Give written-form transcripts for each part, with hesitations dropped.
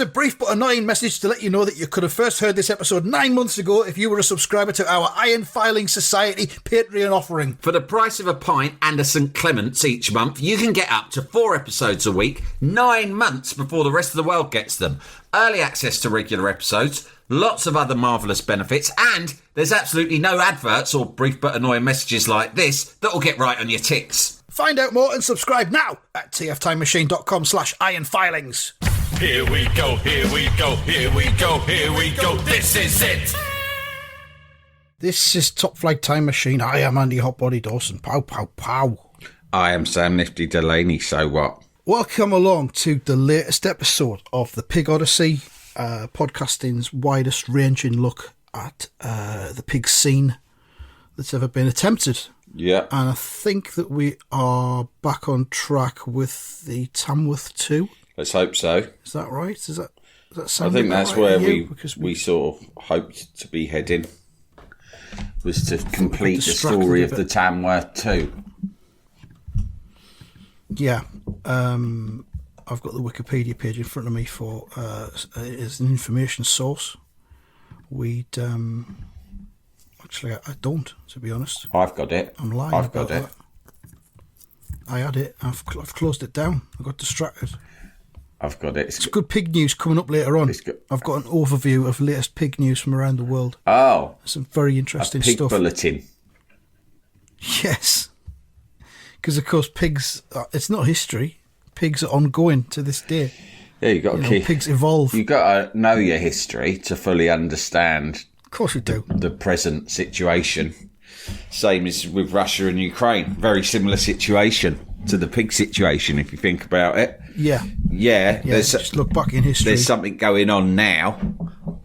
Here's a brief but annoying message to let you know that you could have first heard this episode 9 months ago if you were a subscriber to our Iron Filing Society Patreon offering. For the price of a pint and a St Clement's each month, you can get up to 4 episodes a week, 9 months before the rest of the world gets them. Early access to regular episodes, lots of other marvellous benefits, and there's absolutely no adverts or brief but annoying messages like this that will get right on your ticks. Find out more and subscribe now at tftimemachine.com/ironfilings. Here we go, here we go, here we go, here we go, this is it! This is Top Flight Time Machine. I am Andy Hotbody Dawson. Pow, pow, pow. I am Sam Nifty Delaney, so what? Welcome along to the latest episode of the Pig Odyssey, podcasting's widest ranging look at the pig scene that's ever been attempted. Yeah. And I think that we are back on track with the Tamworth 2. Let's hope so. Is that right? Does that sound I think that's right where we sort of hoped to be heading, was to complete the story of the Tamworth 2. Yeah. I've got the Wikipedia page in front of me for as an information source. Actually, I don't, to be honest. I've got it. I'm lying. I've got it. That. I had it. I've closed it down. I got distracted. I've got it. It's good pig news coming up later on. I've got an overview of latest pig news from around the world. Oh. Some very interesting pig stuff. Bulletin. Yes. Because, of course, pigs, it's not history. Pigs are ongoing to this day. Yeah, you've got to keep... Pigs evolve. You've got to know your history to fully understand... Of course you do. The present situation. Same as with Russia and Ukraine. Very similar situation to the pig situation, if you think about it. Yeah. Yeah. Just look back in history. There's something going on now,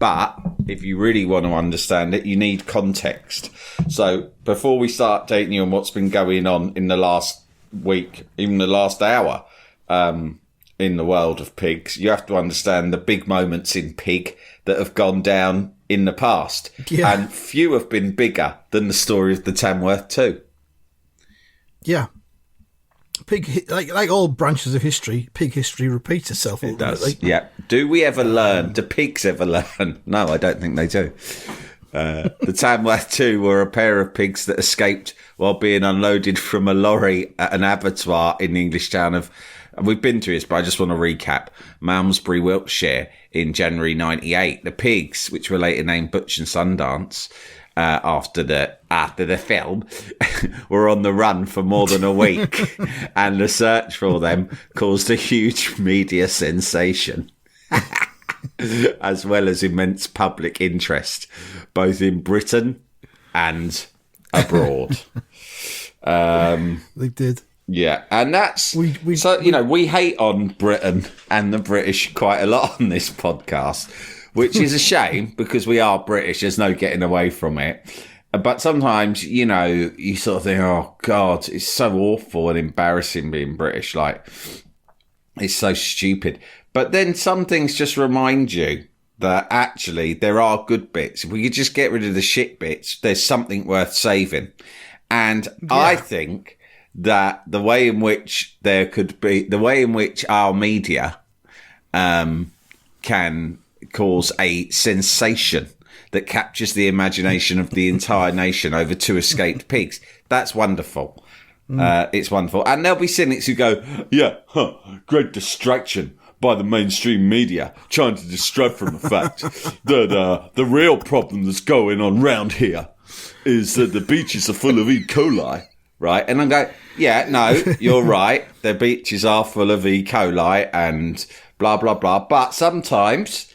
but if you really want to understand it, you need context. So before we start dating you on what's been going on in the last week, even the last hour, in the world of pigs, you have to understand the big moments in pig that have gone down in the past. Yeah. And few have been bigger than the story of the Tamworth 2. Yeah. Pig, like all branches of history, pig history repeats itself. It does. Yeah. Do we ever learn? Do pigs ever learn? No, I don't think they do. The Tamworth 2 were a pair of pigs that escaped while being unloaded from a lorry at an abattoir in the English town of... We've been to this, but I just want to recap. Malmesbury, Wiltshire, in January 98. The pigs, which were later named Butch and Sundance, after the film, were on the run for more than a week, and the search for them caused a huge media sensation, as well as immense public interest, both in Britain and abroad. They did. Yeah, and that's... we hate on Britain and the British quite a lot on this podcast, which is a shame because we are British. There's no getting away from it. But sometimes, you sort of think, oh, God, it's so awful and embarrassing being British. Like, it's so stupid. But then some things just remind you that actually there are good bits. If we could just get rid of the shit bits, there's something worth saving. And yeah. I think... that the way in which our media can cause a sensation that captures the imagination of the entire nation over 2 escaped pigs, that's wonderful. It's wonderful. And there'll be cynics who go, great distraction by the mainstream media, trying to distract from the fact that the real problem that's going on round here is that the beaches are full of E. coli. Right, and I'm going, yeah, no, you're right. The beaches are full of E. coli and blah, blah, blah. But sometimes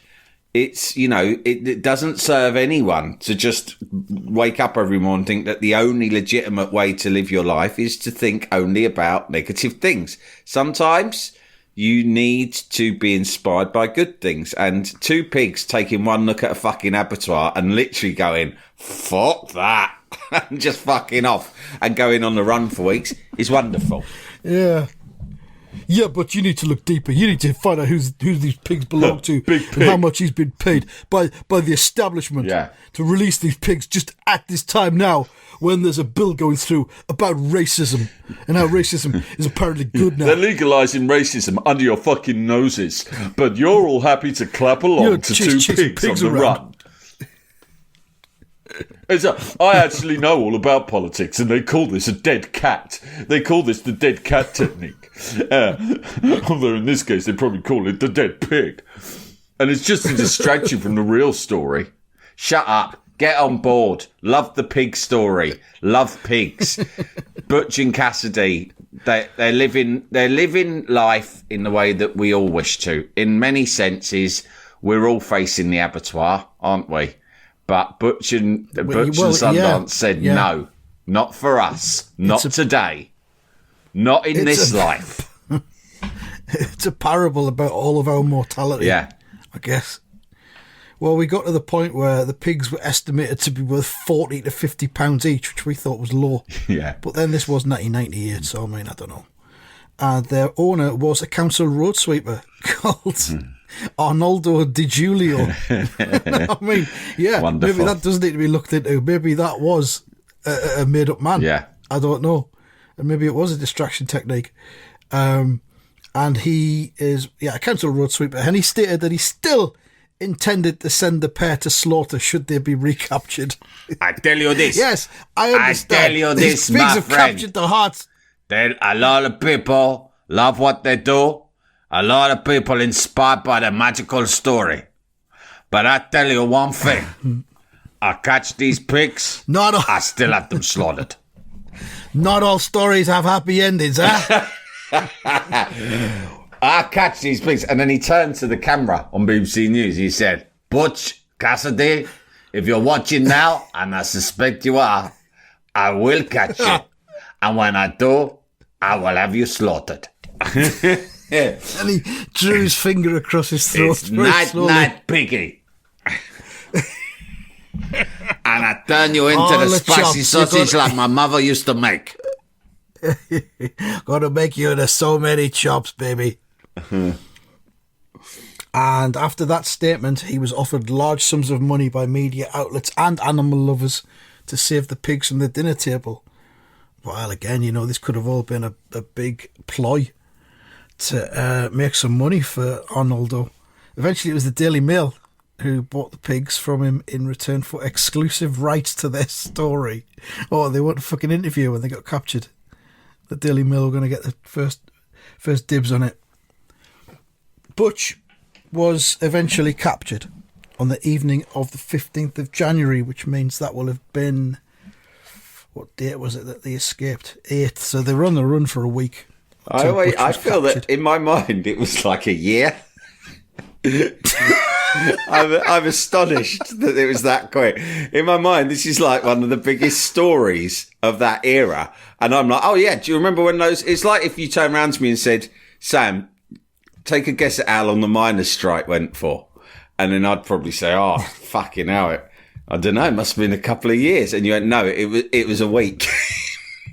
it's, it doesn't serve anyone to just wake up every morning and think that the only legitimate way to live your life is to think only about negative things. Sometimes you need to be inspired by good things. And 2 pigs taking one look at a fucking abattoir and literally going, fuck that. And just fucking off and going on the run for weeks is wonderful. Yeah. Yeah, but you need to look deeper. You need to find out who these pigs belong to and how much he's been paid by the establishment to release these pigs just at this time now when there's a bill going through about racism and how racism is apparently good now. They're legalising racism under your fucking noses, but you're all happy to clap along to two pigs on the run. I actually know all about politics, and they call this a dead cat. They call this the dead cat technique. Although in this case, they probably call it the dead pig. And it's just to distract you from the real story. Shut up. Get on board. Love the pig story. Love pigs. Butch and Cassidy, they're living life in the way that we all wish to. In many senses, we're all facing the abattoir, aren't we? But Butch and Sundance said, no, not for us, not today, not in this life. It's a parable about all of our mortality, I guess. Well, we got to the point where the pigs were estimated to be worth £40 to £50 each, which we thought was low. Yeah. But then this was 1998, so I mean, I don't know. And their owner was a council road sweeper called... Arnoldo Di Giulio. I mean, wonderful. Maybe that does need to be looked into. Maybe that was a made-up man. Yeah. I don't know. And maybe it was a distraction technique. And he is, a council road sweeper. And he stated that he still intended to send the pair to slaughter should they be recaptured. I tell you this. Yes, I understand. I tell you this, These pigs my have friend. captured the hearts. A lot of people love what they do. A lot of people inspired by the magical story. But I tell you one thing. I catch these pigs, I still have them slaughtered. Not all stories have happy endings, huh? I catch these pigs. And then he turned to the camera on BBC News. He said, Butch Cassidy, if you're watching now, and I suspect you are, I will catch you. And when I do, I will have you slaughtered. Yeah. And he drew his finger across his throat. It's night, piggy. And I turn you into the spicy sausage like my mother used to make. Gonna make you into so many chops, baby. And after that statement, he was offered large sums of money by media outlets and animal lovers to save the pigs from the dinner table. Well, again, this could have all been a big ploy to make some money for Arnoldo. Eventually it was the Daily Mail who bought the pigs from him in return for exclusive rights to their story. Oh, they want a fucking interview when they got captured. The Daily Mail were going to get the first dibs on it. Butch was eventually captured on the evening of the 15th of January, which means that will have been... What date was it that they escaped? 8th. So they were on the run for a week. I feel that in my mind it was like a year. I'm astonished that it was that quick. In my mind, this is like one of the biggest stories of that era. And I'm like, oh yeah, do you remember when those... It's like if you turned around to me and said, Sam, take a guess at how long the miners' strike went for. And then I'd probably say, oh, fucking hell, I don't know, it must have been a couple of years. And you went, no, it was a week.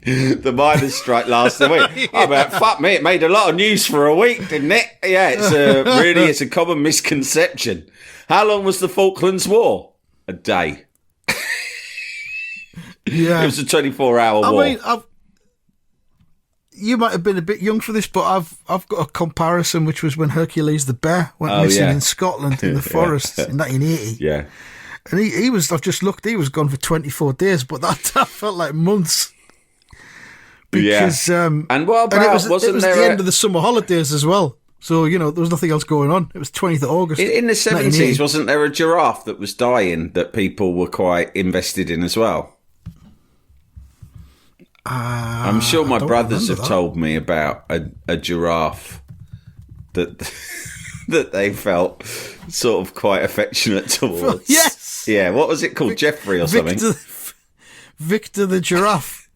The miners' strike lasted a week. Oh, but fuck me, it made a lot of news for a week, didn't it? Yeah, it's a common misconception. How long was the Falklands War? A day. Yeah, it was a 24-hour war. I mean, you might have been a bit young for this, but I've got a comparison, which was when Hercules the bear went missing in Scotland in the forests in 1980. Yeah, and he was. I've just looked. He was gone for 24 days, but that felt like months. Because, and what about, and it was there the end of the summer holidays as well. So, there was nothing else going on. It was 20th of August. In the 70s, wasn't there a giraffe that was dying that people were quite invested in as well? I'm sure my brothers have told me about a giraffe that that they felt sort of quite affectionate towards. Yes! Yeah, what was it called? Jeffrey or something? Victor the giraffe.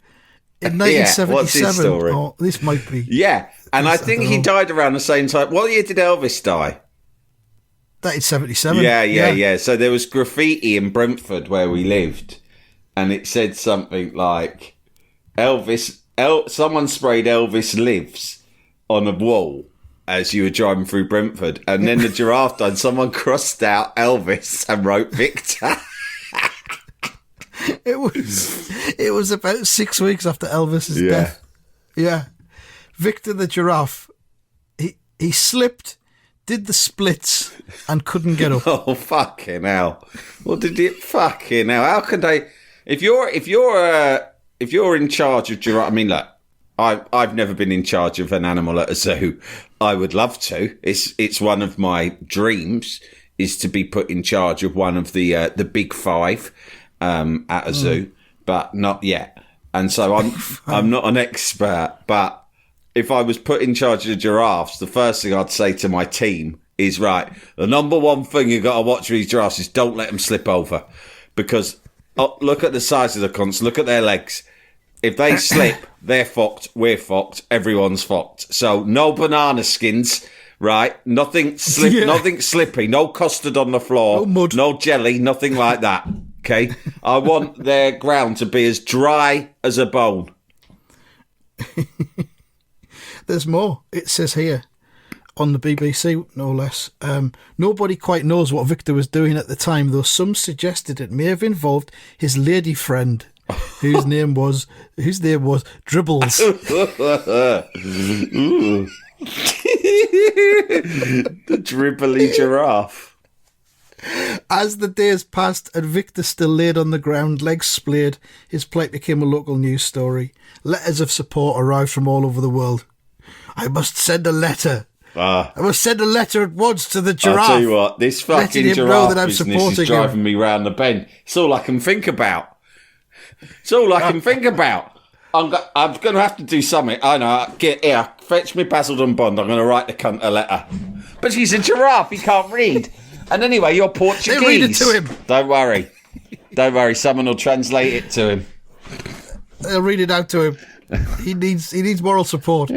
In 1977. What's his story? Oh, this might be. Yeah, and I think he died around the same time. What year did Elvis die? 1977. Yeah. So there was graffiti in Brentford where we lived, and it said something like, someone sprayed Elvis lives, on a wall as you were driving through Brentford, and then the giraffe died. Someone crossed out Elvis and wrote Victor. It was about 6 weeks after Elvis's death. Yeah. Victor the giraffe, he slipped, did the splits, and couldn't get up. Oh, fucking hell. What did it fucking hell? How can they... If you're in charge of giraffe... I mean, look, I've never been in charge of an animal at a zoo. I would love to. It's one of my dreams, is to be put in charge of one of the big five at a zoo, but not yet. And so I'm not an expert, but if I was put in charge of the giraffes, the first thing I'd say to my team is, right, the number one thing you've got to watch with these giraffes is don't let them slip over. Because look at the size of the cunts, look at their legs. If they slip, they're fucked, we're fucked, everyone's fucked. So no banana skins, right? Nothing slippy, no custard on the floor, no mud, no jelly, nothing like that. Okay? I want their ground to be as dry as a bone. There's more. It says here on the BBC, no less. Nobody quite knows what Victor was doing at the time, though some suggested it may have involved his lady friend, whose name was Dribbles. The dribbly giraffe. As the days passed and Victor still laid on the ground, legs splayed, his plight became a local news story. Letters of support arrived from all over the world. I must send a letter. I must send a letter at once to the giraffe. I'll tell you what, this fucking giraffe business is driving me round the bend. It's all I can think about. I'm going to have to do something. I know. Get here. Fetch me Basildon Bond. I'm going to write the cunt a letter. But he's a giraffe. He can't read. And anyway, you're Portuguese. They read it to him. Don't worry. Someone will translate it to him. They'll read it out to him. He needs moral support.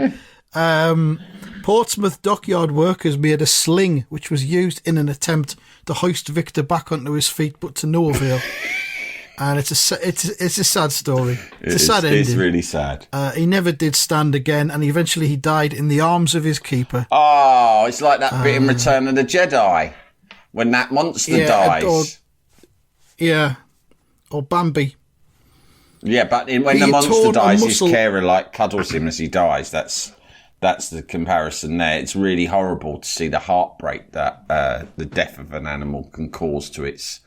Portsmouth dockyard workers made a sling which was used in an attempt to hoist Victor back onto his feet, but to no avail. And it's a sad story. It's a sad ending. It's really sad. He never did stand again, and eventually he died in the arms of his keeper. Oh, it's like that bit in Return of the Jedi when that monster dies. Or Bambi. Yeah, but when the monster dies, his carer cuddles him as he dies. That's the comparison there. It's really horrible to see the heartbreak that the death of an animal can cause to its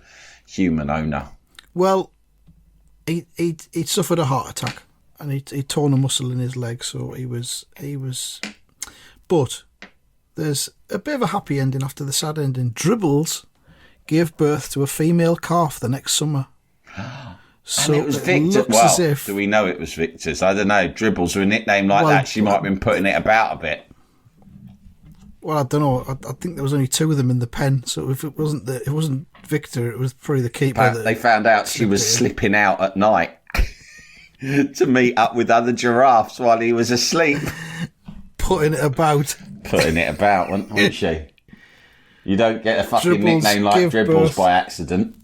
human owner. Well, he suffered a heart attack and he'd torn a muscle in his leg, so he was. But there's a bit of a happy ending after the sad ending. Dribbles gave birth to a female calf the next summer. So and it was Victor. Well, do we know it was Victor's? I don't know. Dribbles with a nickname like that, she might have been putting it about a bit. Well, I don't know. I think there was only two of them in the pen, so if it wasn't Victor, it was probably the keeper. They found out she was slipping out at night to meet up with other giraffes while he was asleep. Putting it about, wasn't she? You don't get a fucking nickname like Dribbles by accident.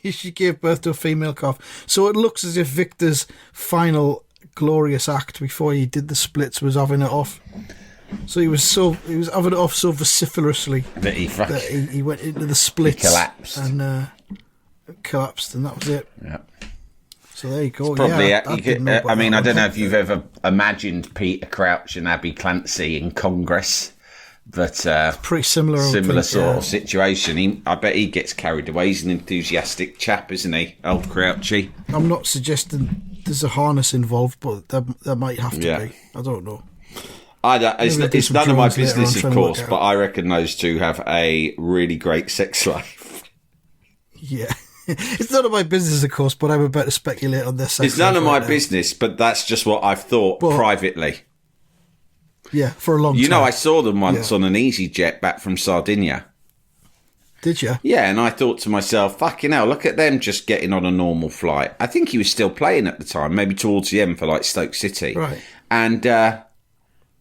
She gave birth to a female calf. So it looks as if Victor's final glorious act before he did the splits was having it off. So he was having it off so vociferously that he went into the splits. He collapsed. And collapsed, and that was it. Yeah. So there you go. Probably, I don't know if you've ever imagined Peter Crouch and Abby Clancy in Congress. But pretty similar sort of situation. I bet he gets carried away. He's an enthusiastic chap, isn't he, old Crouchy? I'm not suggesting there's a harness involved, but there might have to be. I don't know. It's none of my business, of course, but I reckon those two have a really great sex life. Yeah. It's none of my business, of course, but I'm about to speculate on this. It's none of my business, but that's just what I've thought privately. Yeah, for a long time. You know, I saw them once on an EasyJet back from Sardinia. Did you? Yeah, and I thought to myself, fucking hell, look at them just getting on a normal flight. I think he was still playing at the time, maybe towards the end for Stoke City. Right. And I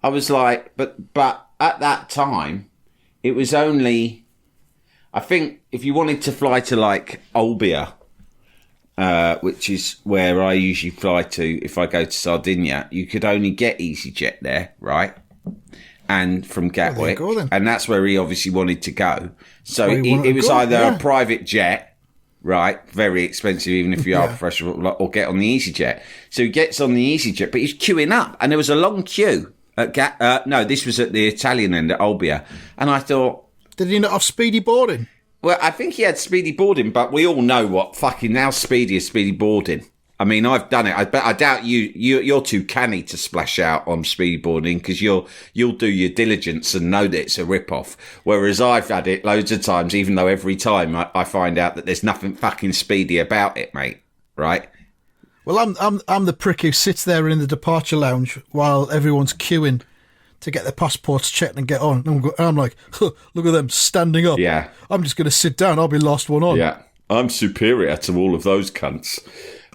was like, but at that time, it was only, I think if you wanted to fly to Olbia, which is where I usually fly to if I go to Sardinia, you could only get EasyJet there, right? And from Gatwick, and that's where he obviously wanted to go. So it was either a private jet, right, very expensive, even if you are professional, or get on the EasyJet. So he gets on the EasyJet, but he's queuing up, and there was a long queue at no, this was at the Italian end at Olbia, and I thought, did he not have speedy boarding? Well, I think he had speedy boarding, but we all know what fucking how speedy is speedy boarding. I mean, I've done it. I doubt you're too canny to splash out on speed boarding because you'll do your diligence and know that it's a rip-off. Whereas I've had it loads of times, even though every time I find out that there's nothing fucking speedy about it, mate. Right? Well, I'm the prick who sits there in the departure lounge while everyone's queuing to get their passports checked and get on. And I'm like, look at them standing up. Yeah. I'm just going to sit down. I'll be last one on. Yeah. I'm superior to all of those cunts.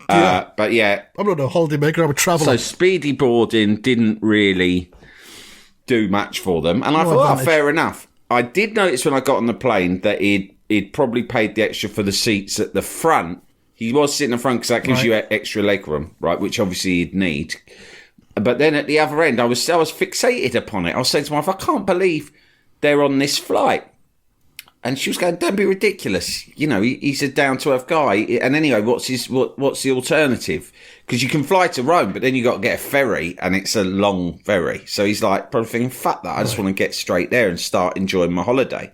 But yeah, I'm not a holidaymaker, I'm a traveller. So speedy boarding didn't really do much for them, and I thought, fair enough. I did notice when I got on the plane that he'd probably paid the extra for the seats at the front. He was sitting in the front because that gives you extra legroom, right? Which obviously you'd need. But then at the other end, I was fixated upon it. I was saying to my wife, I can't believe they're on this flight. And she was going, don't be ridiculous. You know, he's a down-to-earth guy. And anyway, what's the alternative? Because you can fly to Rome, but then you got to get a ferry, and it's a long ferry. So he's like, probably thinking, fuck that. I just want to get straight there and start enjoying my holiday.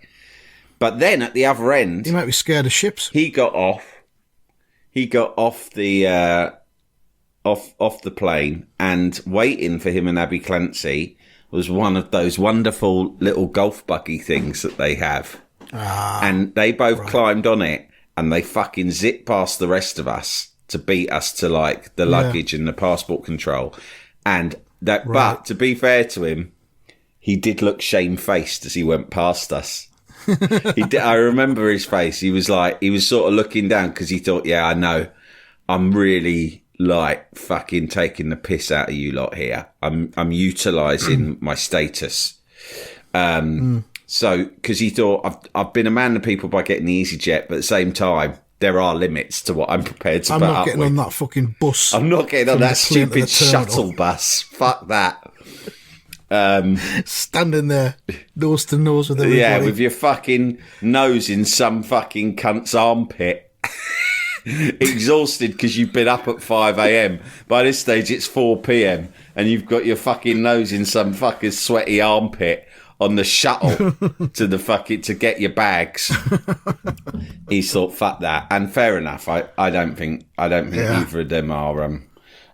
But then at the other end... He might be scared of ships. He got off the off the plane, and waiting for him and Abby Clancy was one of those wonderful little golf buggy things that they have. And they both climbed on it, and they fucking zipped past the rest of us to beat us to like the luggage and the passport control. And that, but to be fair to him, he did look shamefaced as he went past us. He did. I remember his face. He was sort of looking down because he thought, yeah, I know, I'm really like fucking taking the piss out of you lot here. I'm utilising my status. So, because he thought, I've been a man to people by getting the EasyJet, but at the same time, there are limits to what I'm prepared to put up with. I'm not getting on that fucking bus. I'm not getting on that stupid shuttle bus. Fuck that. Standing there, nose to nose with everybody. Yeah, with your fucking nose in some fucking cunt's armpit. Exhausted because you've been up at 5 a.m. By this stage, it's 4 p.m. and you've got your fucking nose in some fucking sweaty armpit on the shuttle to get your bags. He thought, fuck that. And fair enough. I don't think either of them are,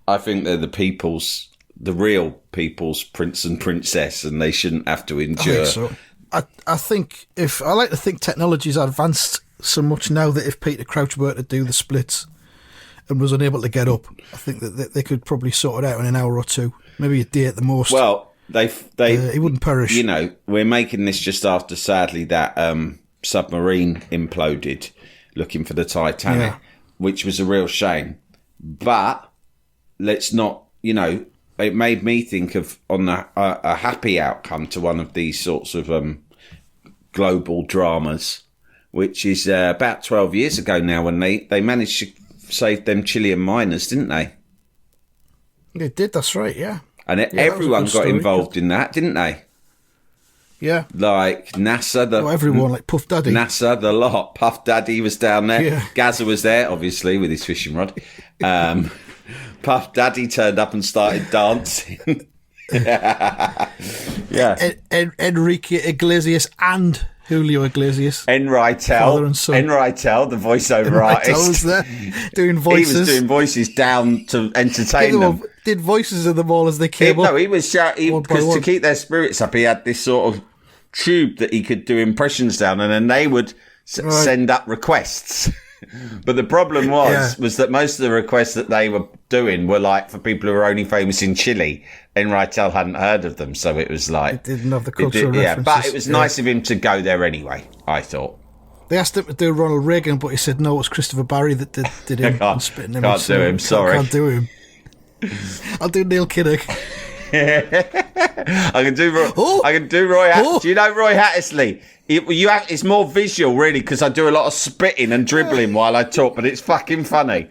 I think they're the real people's prince and princess, and they shouldn't have to endure. I think I like to think technology's advanced so much now that if Peter Crouch were to do the splits and was unable to get up, I think that they could probably sort it out in an hour or two, maybe a day at the most. Well, he wouldn't perish. You know, we're making this just after, sadly, that submarine imploded looking for the Titanic, which was a real shame. But let's not, you know, it made me think of a happy outcome to one of these sorts of global dramas, which is about 12 years ago now, when they managed to save them Chilean miners, didn't they? They did, that's right, yeah. And everyone got involved in that, didn't they? Yeah. Like NASA, everyone, like Puff Daddy. NASA, the lot. Puff Daddy was down there. Yeah. Gaza was there, obviously, with his fishing rod. Puff Daddy turned up and started dancing. Yeah. Enrique Iglesias and Julio Iglesias. Father and son. Enritel, the voiceover artist. was there doing voices. He was doing voices down to entertain them. Did voices of them all as they came up. No, he was shouting, because to keep their spirits up, he had this sort of tube that he could do impressions down, and then they would send up requests. But the problem was that most of the requests that they were doing were like for people who were only famous in Chile. Enritel hadn't heard of them, so it was like... It didn't have the cultural references. Yeah, but it was nice of him to go there anyway, I thought. They asked him to do Ronald Reagan, but he said no, it was Christopher Barry that did him. Can't do him, sorry. Can't do him. I'll do Neil Kinnock. I can do Roy. Do you know Roy Hattersley? It's more visual, really, because I do a lot of spitting and dribbling while I talk, but it's fucking funny.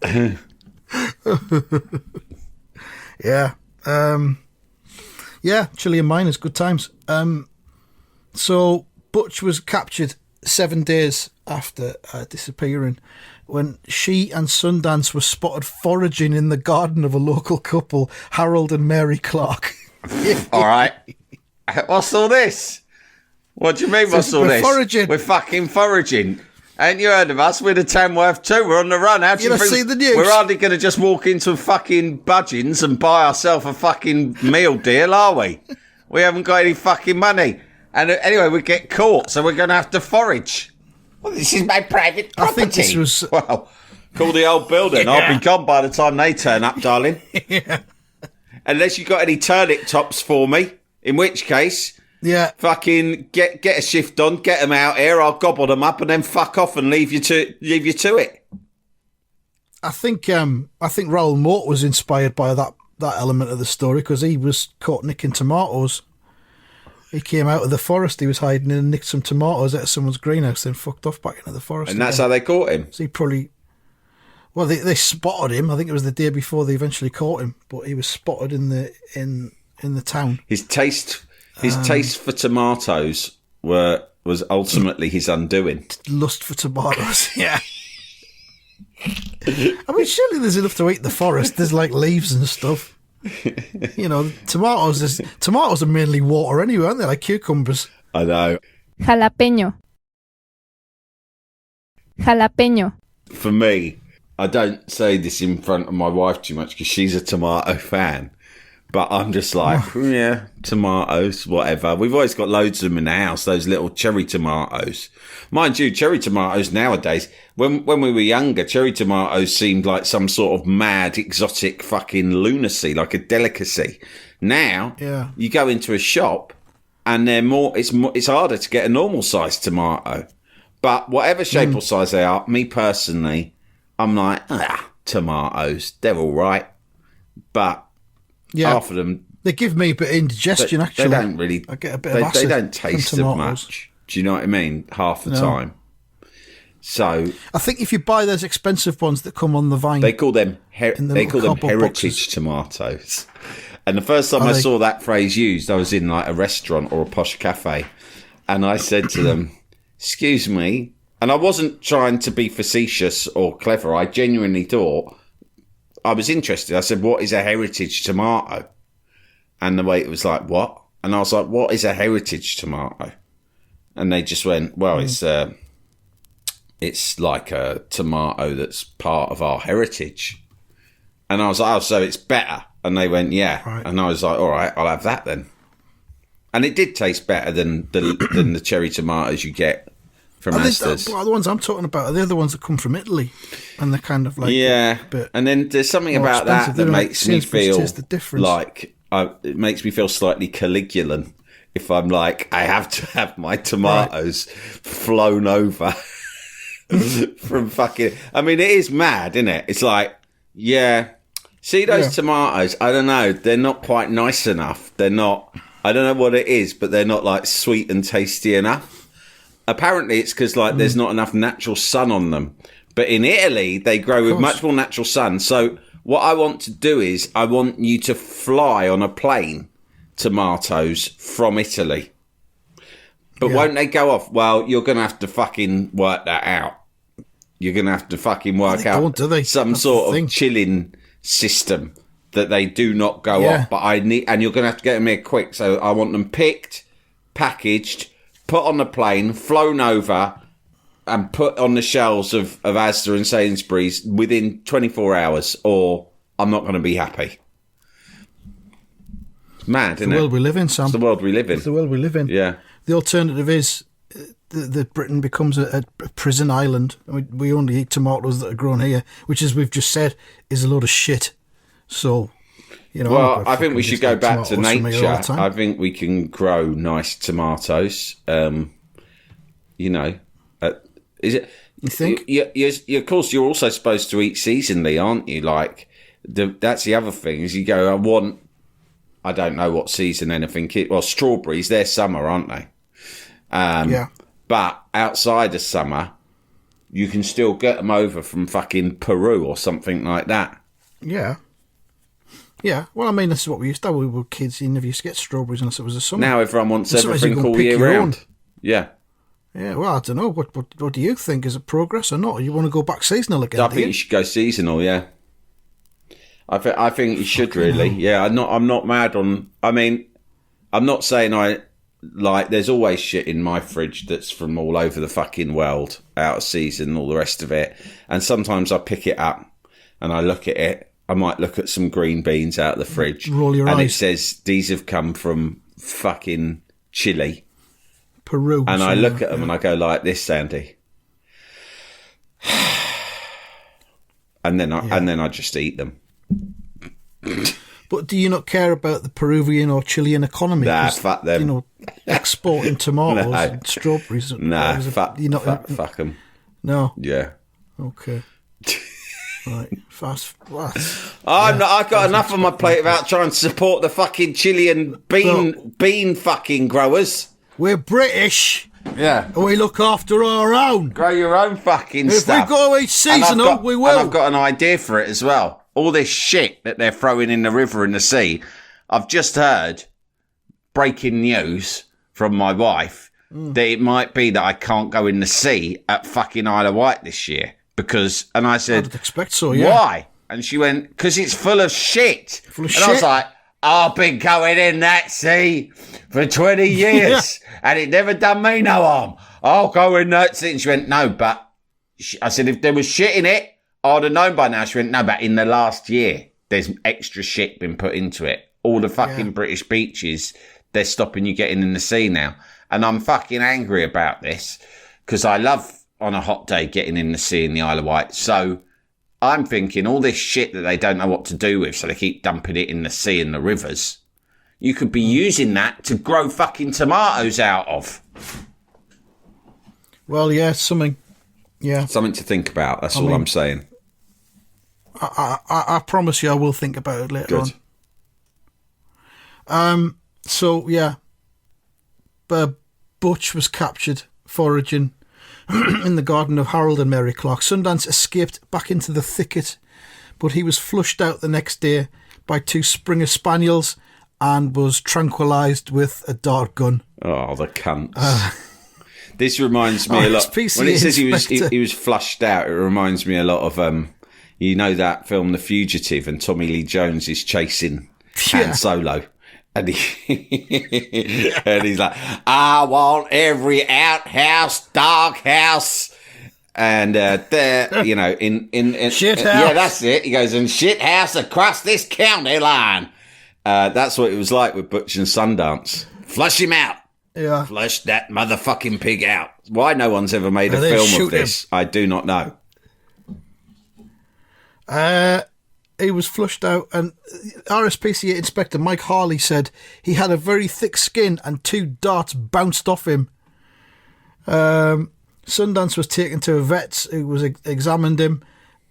Yeah. Yeah, chili and miners, good times. So Butch was captured 7 days after disappearing, when she and Sundance were spotted foraging in the garden of a local couple, Harold and Mary Clark. All right. What's all this? What do you mean, what's all this? Foraging. We're fucking foraging. Ain't you heard of us? We're the Tamworth too. We're on the run. How do you You think see the news? we're hardly going to just walk into fucking Budgeons and buy ourselves a fucking meal deal, are we? We haven't got any fucking money. And anyway, we get caught, so we're going to have to forage. Well, this is my private property. I think this was... Well, call the old building. Yeah. I'll be gone by the time they turn up, darling. Yeah. Unless you got any turnip tops for me, in which case... Yeah. Fucking get a shift on, get them out here. I'll gobble them up and then fuck off and leave you to it. I think Raoul Mort was inspired by that element of the story, because he was caught nicking tomatoes. He came out of the forest he was hiding in and nicked some tomatoes out of someone's greenhouse, then fucked off back into the forest. And that's how they caught him. So he probably... Well, they spotted him. I think it was the day before they eventually caught him, but he was spotted in the town. His taste for tomatoes was ultimately his undoing. Lust for tomatoes, yeah. I mean, surely there's enough to eat in the forest. There's like leaves and stuff. You know, tomatoes are mainly water anyway, aren't they? Like cucumbers. I know. Jalapeño. Jalapeño. For me, I don't say this in front of my wife too much because she's a tomato fan. But I'm just like, yeah, tomatoes, whatever. We've always got loads of them in the house, those little cherry tomatoes. Mind you, cherry tomatoes nowadays, when we were younger, cherry tomatoes seemed like some sort of mad, exotic fucking lunacy, like a delicacy. Now, Yeah. you go into a shop and it's harder to get a normal sized tomato. But whatever shape or size they are, me personally, I'm like, tomatoes, they're all right. But Yeah. half of them, They give me a bit of indigestion, actually. they don't really. I get a bit of acid They don't from taste of tomatoes. much. Do you know what I mean? Half the No. time. So I think if you buy those expensive ones that come on the vine, they call them In the they little call them cardboard heritage tomatoes. And the first time I saw that phrase used, I was in like a restaurant or a posh cafe, and I said to them, "Excuse me," and I wasn't trying to be facetious or clever. I genuinely thought I was interested. I said, "What is a heritage tomato?" And the waiter was like, "What?" And I was like, "What is a heritage tomato?" And they just went, "Well, it's like a tomato that's part of our heritage." And I was like, "Oh, so it's better?" And they went, "Yeah." Right. And I was like, "All right, I'll have that then." And it did taste better than the cherry tomatoes you get from Asda's. The ones I'm talking about are the other ones that come from Italy, and they're kind of like Yeah, a bit and then there's something more about that expensive. that They don't makes me Sainsbury's feel taste the difference. like it makes me feel slightly Caligulan if I'm like, I have to have my tomatoes flown over from fucking. I mean, it is mad, isn't it? It's like, yeah, see those tomatoes? I don't know, they're not quite nice enough. They're not. I don't know what it is, but they're not like sweet and tasty enough. Apparently, it's because like there's not enough natural sun on them. But in Italy, they grow with much more natural sun. So what I want to do is I want you to fly on a plane tomatoes from Italy. But won't they go off? Well, you're going to have to fucking work that out. You're going to have to fucking work They out don't, do they? some That's sort the of thing. chilling system that they do not go off. But I need, and you're going to have to get them here quick. So I want them picked, packaged, put on the plane, flown over, and put on the shelves of Asda and Sainsbury's within 24 hours, or I'm not going to be happy. It's mad, isn't it? the world we live in, Sam. It's the world we live in. It's the world we live in. Yeah. The alternative is that Britain becomes a prison island. We only eat tomatoes that are grown here, which, as we've just said, is a load of shit. So, you know. Well, I think we should go back to tomatoes from here all nature. the time. I think we can grow nice tomatoes. You know, is it? You think? Of course, you're also supposed to eat seasonally, aren't you? Like, that's the other thing is you go, I don't know what season anything is. Well, strawberries, they're summer, aren't they? Yeah. But outside of summer, you can still get them over from fucking Peru or something like that. Yeah. Yeah. Well, I mean, this is what we used to. We were kids. You never used to get strawberries unless it was a summer. Now everyone wants And sometimes you everything go all pick year your round. own. Yeah. Yeah. Well, I don't know. What do you think? Is it progress or not? You want to go back seasonal again? I think you should go seasonal, yeah. I think you should really. Yeah, I'm not mad on. I mean, I'm not saying there's always shit in my fridge that's from all over the fucking world, out of season, and all the rest of it. And sometimes I pick it up and I look at it. I might look at some green beans out of the fridge. Roll your and eyes. it says these have come from fucking Chile. Peru. And I look at them and I go like this, Sandy. and then I just eat them. But do you not care about the Peruvian or Chilean economy? Nah, 'Cause, fuck them. You know, exporting tomatoes No. and strawberries. Nah, fuck them. No. Yeah. Okay. Right. Fast. What? I've got enough on my plate about trying to support the fucking Chilean bean fucking growers. We're British. Yeah. And we look after our own. Grow your own fucking If stuff. we go eat seasonal, we will. And I've got an idea for it as well. All this shit that they're throwing in the river and the sea. I've just heard breaking news from my wife that it might be that I can't go in the sea at fucking Isle of Wight this year. And I said, I'd expect so, yeah. why? And she went, because it's full of shit. Full of and I was shit? like, I've been going in that sea for 20 years and it never done me no harm. I'll go in that sea. And she went, no, but I said, if there was shit in it, I'd have known by now. She went, no, but in the last year, there's extra shit been put into it. All the fucking British beaches, they're stopping you getting in the sea now. And I'm fucking angry about this because I love on a hot day getting in the sea in the Isle of Wight. So I'm thinking all this shit that they don't know what to do with, so they keep dumping it in the sea and the rivers. You could be using that to grow fucking tomatoes out of. Well, yeah, something. Yeah. Something to think about. That's all I'm saying. I promise you I will think about it later on. So, yeah. Butch was captured foraging in the garden of Harold and Mary Clark. Sundance escaped back into the thicket, but he was flushed out the next day by 2 Springer Spaniels and was tranquilised with a dart gun. Oh, the cunts. This reminds me a lot. When it says he was flushed out, it reminds me a lot of, you know that film The Fugitive, and Tommy Lee Jones is chasing Han Solo. And and he's like, I want every outhouse, doghouse, and there, you know, in shit house. Yeah, that's it. He goes, and shit house across this county line. That's what it was like with Butch and Sundance. Flush him out. Yeah. Flush that motherfucking pig out. Why no one's ever made a film of this, I do not know. He was flushed out, and RSPCA Inspector Mike Harley said he had a very thick skin and 2 darts bounced off him. Sundance was taken to a vet who was examined him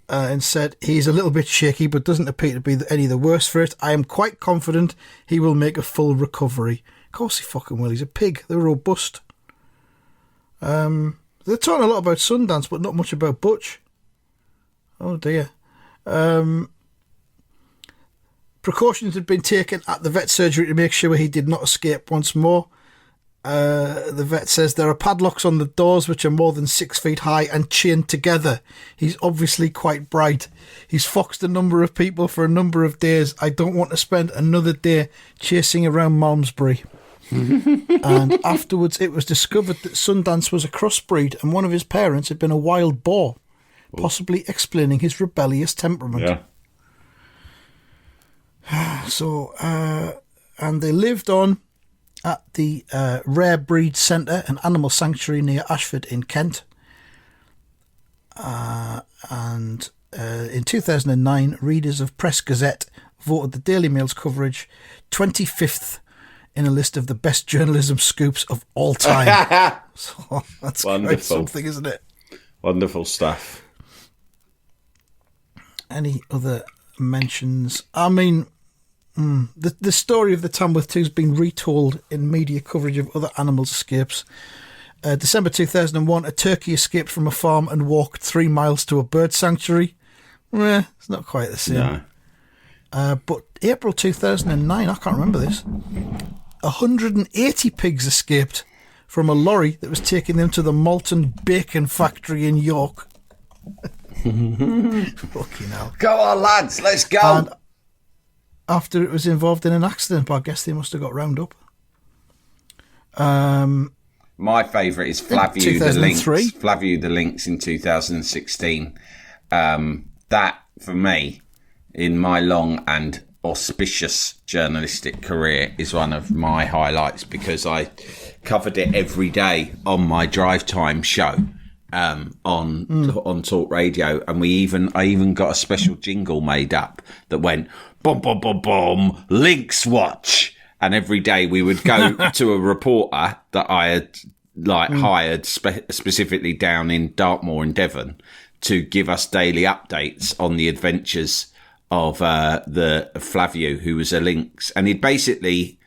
and said he's a little bit shaky but doesn't appear to be any the worse for it. I am quite confident he will make a full recovery. Of course he fucking will. He's a pig. They're robust. They're talking a lot about Sundance but not much about Butch. Oh dear. Precautions had been taken at the vet surgery to make sure he did not escape once more. The vet says there are padlocks on the doors which are more than 6 feet high and chained together. He's obviously quite bright. He's foxed a number of people for a number of days. I don't want to spend another day chasing around Malmesbury. And afterwards it was discovered that Sundance was a crossbreed and one of his parents had been a wild boar, possibly explaining his rebellious temperament. Yeah. So, and they lived on at the Rare Breed Centre, an animal sanctuary near Ashford in Kent. And in 2009, readers of Press Gazette voted the Daily Mail's coverage 25th in a list of the best journalism scoops of all time. So that's quite something, isn't it? Wonderful stuff. Any other mentions? I mean, the story of the Tamworth 2 has been retold in media coverage of other animals' escapes. December 2001, a turkey escaped from a farm and walked 3 miles to a bird sanctuary. It's not quite the same. No. But April 2009, I can't remember this, 180 pigs escaped from a lorry that was taking them to the Malton Bacon factory in York. Fucking hell. Go on, lads, let's go. And after it was involved in an accident, but I guess they must have got round up. My favourite is Flavio the Lynx. 2003. Flavio the Lynx in 2016. That, for me, in my long and auspicious journalistic career, is one of my highlights because I covered it every day on my drive time show on Talk Radio, and I even got a special jingle made up that went boom boom boom boom Lynx Watch, and every day we would go to a reporter that I had hired specifically down in Dartmoor in Devon to give us daily updates on the adventures of the Flavio, who was a lynx, and he'd basically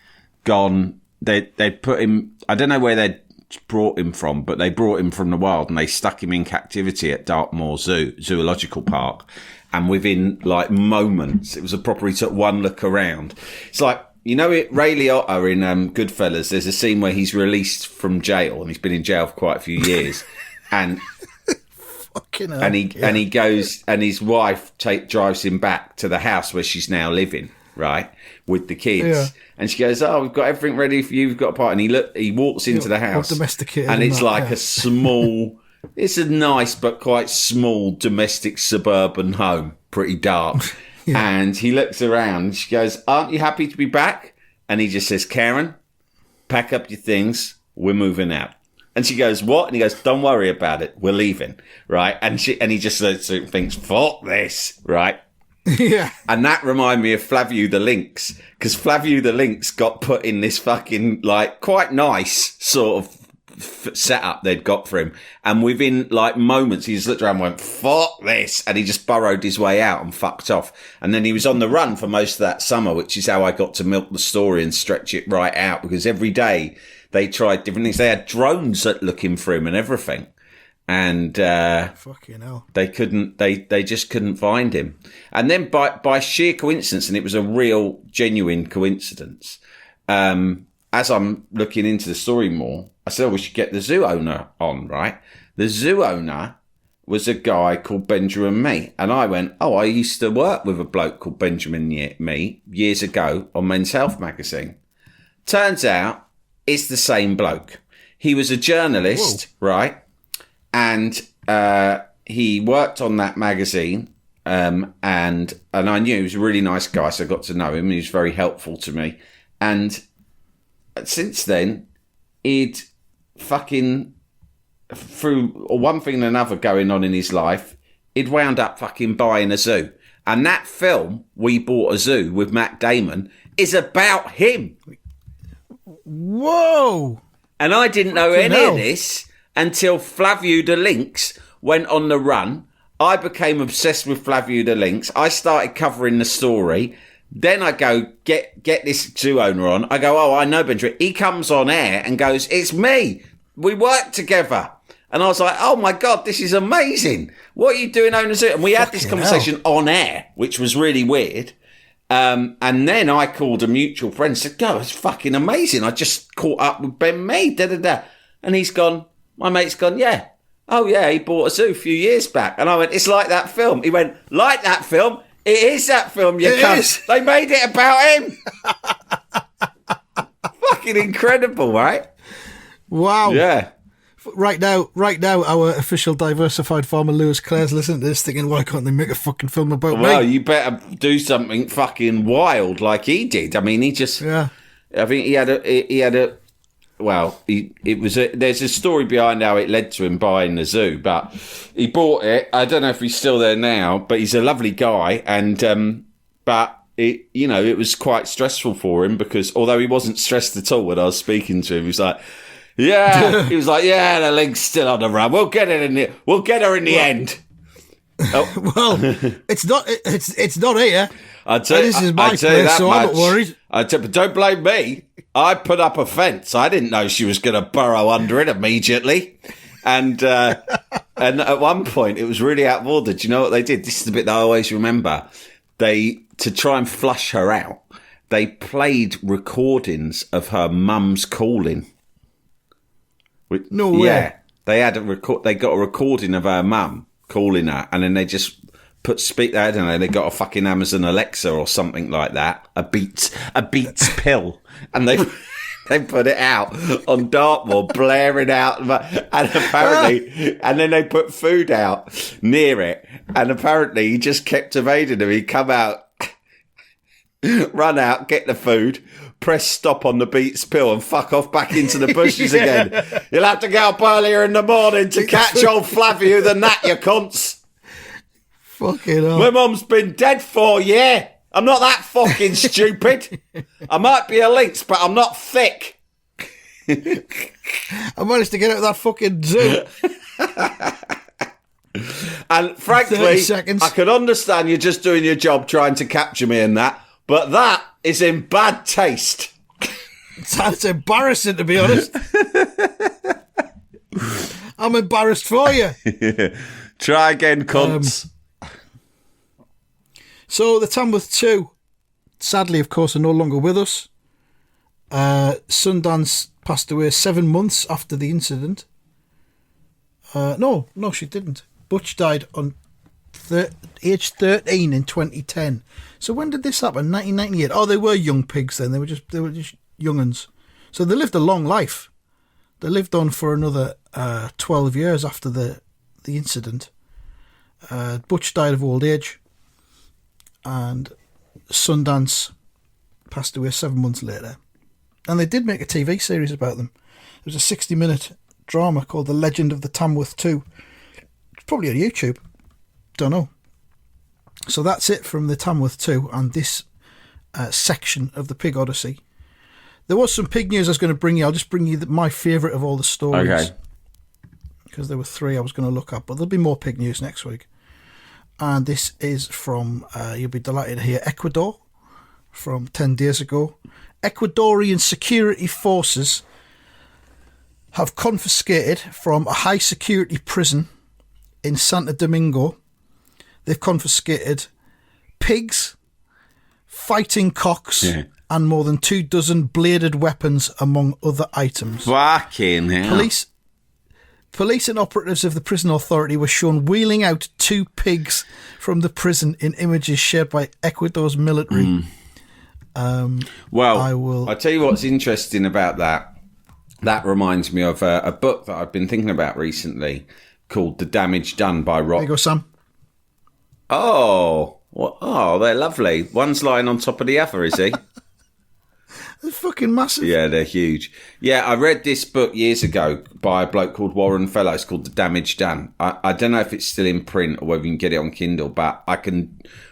gone. They'd put him. I don't know where they'd brought him from, but they brought him from the wild and they stuck him in captivity at Dartmoor Zoological Park. And within moments, it was a proper. He took one look around. It's like, you know, Ray Liotta in Goodfellas. There's a scene where he's released from jail and he's been in jail for quite a few years, and. And he goes, and his wife drives him back to the house where she's now living, right, with the kids. Yeah. And she goes, "Oh, we've got everything ready for you. We've got a party." And he walks into the house, domesticated, and it's a small. It's a nice but quite small domestic suburban home, pretty dark. Yeah. And he looks around. And she goes, "Aren't you happy to be back?" And he just says, "Karen, pack up your things. We're moving out." And she goes, "What?" And he goes, "Don't worry about it. We're leaving." Right. And he just thinks, "Fuck this." Right. Yeah. And that reminded me of Flavio the Lynx, because Flavio the Lynx got put in this fucking, quite nice sort of setup they'd got for him. And within, moments, he just looked around and went, "Fuck this." And he just burrowed his way out and fucked off. And then he was on the run for most of that summer, which is how I got to milk the story and stretch it right out, because every day they tried different things. They had drones looking for him and everything. And fucking hell. They just couldn't find him. And then by sheer coincidence, and it was a real genuine coincidence, as I'm looking into the story more, I said, we should get the zoo owner on, right? The zoo owner was a guy called Benjamin Mee. And I went, I used to work with a bloke called Benjamin Mee years ago on Men's Health magazine. Turns out it's the same bloke. He was a journalist, right? And he worked on that magazine, and I knew he was a really nice guy, so I got to know him. He was very helpful to me. And since then, he'd fucking, through one thing and another going on in his life, he'd wound up fucking buying a zoo. And that film, We Bought a Zoo, with Matt Damon, is about him. Whoa! And I didn't know any of this until Flavio the Lynx went on the run. I became obsessed with Flavio the Lynx. I started covering the story. Then I go, get this zoo owner on. I go, I know Benjamin. He comes on air and goes, "It's me. We work together." And I was like, "Oh my God, this is amazing. What are you doing owning a zoo?" And we had this conversation on air, which was really weird. And then I called a mutual friend and said, "God, it's fucking amazing. I just caught up with Ben Mee, da-da-da." And my mate's gone, "Yeah. Oh yeah, he bought a zoo a few years back." And I went, "It's like that film." He went, "Like that film? It is that film, you cunt. They made it about him." Fucking incredible, right? Wow. Yeah. Right now, our official diversified farmer Lewis Clare's listening to this thinking, why can't they make a fucking film about me? Well, you better do something fucking wild like he did. I mean, he just... Yeah. I think there's a story behind how it led to him buying the zoo, but he bought it. I don't know if he's still there now, but he's a lovely guy. And, but it was quite stressful for him, because although he wasn't stressed at all when I was speaking to him, he was like, the link's still on the run. We'll get her in the end. Oh. Well, it's not here. This is my place, so I'm not worried. But don't blame me. I put up a fence. I didn't know she was going to burrow under it immediately. And and at one point, it was really out of order. Do you know what they did? This is the bit that I always remember. To try and flush her out, they played recordings of her mum's calling. No way. Yeah, they had They got a recording of her mum calling her, and then they just I don't know. They got a fucking Amazon Alexa or something like that, a Beats pill, and they put it out on Dartmoor, blaring out, and apparently, and then they put food out near it, and apparently he just kept evading them. He'd come out, run out, get the food, press stop on the Beats pill, and fuck off back into the bushes again. You'll have to get up earlier in the morning to catch old Flavio than that, you cunts. Fucking hell. My mum's been dead 4 years. I'm not that fucking stupid. I might be a lynx, but I'm not thick. I managed to get out of that fucking zoo. And frankly, 30 seconds. I can understand you're just doing your job trying to capture me in that, but that is in bad taste. That's embarrassing, to be honest. I'm embarrassed for you. Try again, cunts. So the Tamworth 2, sadly, of course, are no longer with us. Sundance passed away 7 months after the incident. No, she didn't. Butch died on age 13 in 2010. So when did this happen? 1998. Oh, they were young pigs then. They were just young'uns. So they lived a long life. They lived on for another 12 years after the incident. Butch died of old age. And Sundance passed away 7 months later. And they did make a TV series about them. It was a 60-minute drama called The Legend of the Tamworth 2. It's probably on YouTube. Don't know. So that's it from the Tamworth 2 and this section of the Pig Odyssey. There was some pig news I was going to bring you. I'll just bring you my favourite of all the stories. Okay. Because there were 3 I was going to look at. But there'll be more pig news next week. And this is from, you'll be delighted to hear, Ecuador, from 10 days ago. Ecuadorian security forces have confiscated from a high security prison in Santo Domingo. They've confiscated pigs, fighting cocks, and more than 24 bladed weapons, among other items. Fucking hell. Police and operatives of the prison authority were shown wheeling out 2 pigs from the prison in images shared by Ecuador's military. I'll tell you what's interesting about that. That reminds me of a book that I've been thinking about recently called The Damage Done by Rock. There you go, Sam. Oh, they're lovely. One's lying on top of the other, is he? They're fucking massive. Yeah, they're huge. Yeah, I read this book years ago by a bloke called Warren Fellows called The Damage Done. I don't know if it's still in print or whether you can get it on Kindle, but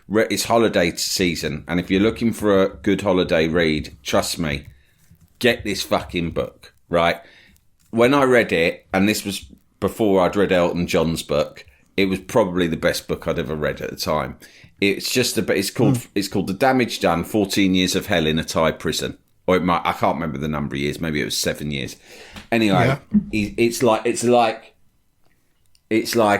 it's holiday season, and if you're looking for a good holiday read, trust me, get this fucking book, right? When I read it, and this was before I'd read Elton John's book, it was probably the best book I'd ever read at the time. It's called The Damage Done, 14 Years of Hell in a Thai Prison. Or I can't remember the number of years. Maybe it was 7 years. Anyway, it's like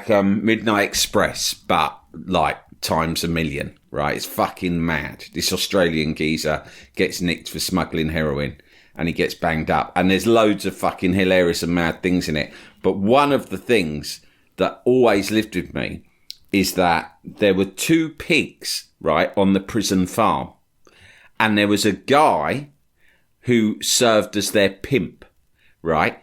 Midnight Express, but like times a million, right? It's fucking mad. This Australian geezer gets nicked for smuggling heroin, and he gets banged up. And there's loads of fucking hilarious and mad things in it. But one of the things that always lived with me is that there were 2 pigs, right, on the prison farm, and there was a guy who served as their pimp, right,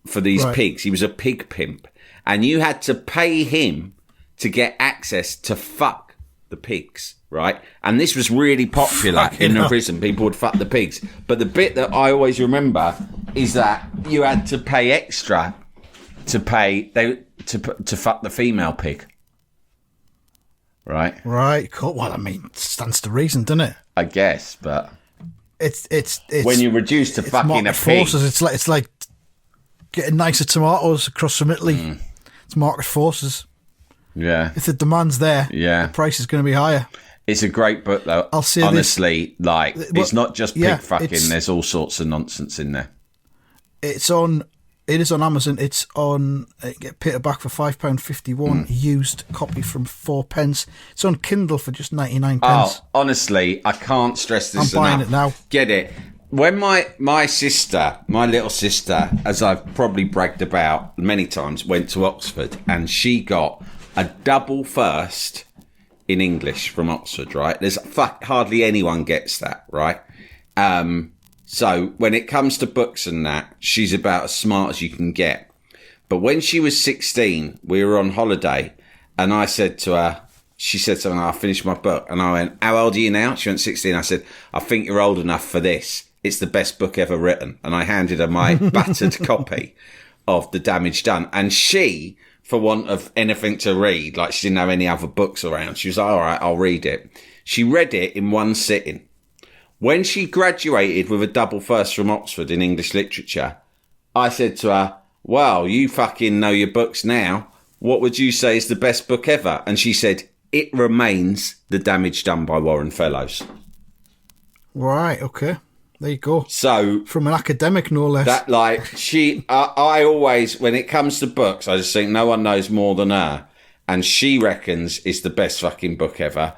for these pigs. He was a pig pimp. And you had to pay him to get access to fuck the pigs, right? And this was really popular in the prison. People would fuck the pigs. But the bit that I always remember is that you had to pay extra to fuck the female pig. Right? Right, cool. Well, I mean, stands to reason, doesn't it? I guess, but... It's when you're reduced to fucking a pig. Forces, it's like getting nicer tomatoes across from Italy. It's market forces. Yeah. If the demand's there, the price is going to be higher. It's a great book, though. I'll say honestly, like it's not just pig fucking. it's- There's all sorts of nonsense in there. It's on. It is on Amazon. It's on. Get paperback for £5.51. Used copy from 4p. It's on Kindle for just 99p. Oh, honestly, I can't stress this I'm buying enough. it now. Get it. When my sister, my little sister, as I've probably bragged about many times, went to Oxford and she got a double first in English from Oxford, right? There's hardly anyone gets that, right? So when it comes to books and that, she's about as smart as you can get. But when she was 16, we were on holiday and I said to her, she said something, I finished my book. And I went, how old are you now? She went 16. I said, I think you're old enough for this. It's the best book ever written. And I handed her my battered copy of The Damage Done. And she, for want of anything to read, like she didn't have any other books around, she was like, all right, I'll read it. She read it in one sitting. When she graduated with a double first from Oxford in English literature, I said to her, well, you fucking know your books now. What would you say is the best book ever? And she said, it remains The Damage Done by Warren Fellows. Right, okay. There you go. So from an academic, no less. that, like, I always, when it comes to books, I just think no one knows more than her. And she reckons it's the best fucking book ever.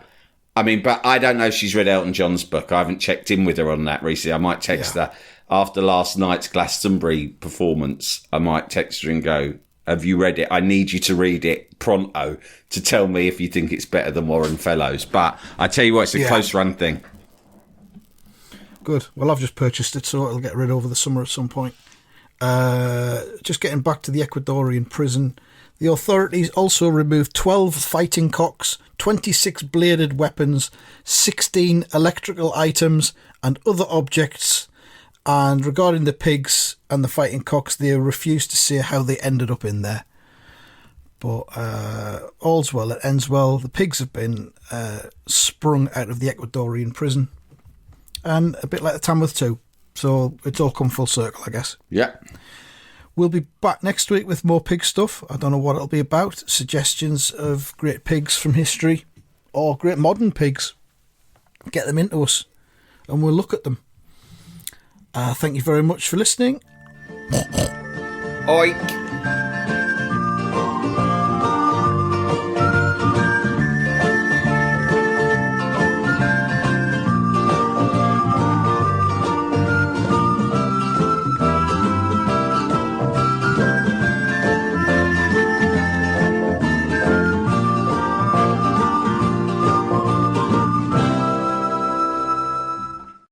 I mean, but I don't know if she's read Elton John's book. I haven't checked in with her on that recently. I might text her after last night's Glastonbury performance. I might text her and go, have you read it? I need you to read it pronto to tell me if you think it's better than Warren Fellows. But I tell you what, it's a close run thing. Good. Well, I've just purchased it, so it'll get read over the summer at some point. Just getting back to the Ecuadorian prison. The authorities also removed 12 fighting cocks, 26 bladed weapons, 16 electrical items and other objects. And regarding the pigs and the fighting cocks, they refused to say how they ended up in there. But all's well, it ends well. The pigs have been sprung out of the Ecuadorian prison. And a bit like the Tamworth too. So it's all come full circle, I guess. Yeah. We'll be back next week with more pig stuff. I don't know what it'll be about. Suggestions of great pigs from history or great modern pigs. Get them into us and we'll look at them. Thank you very much for listening. Oink.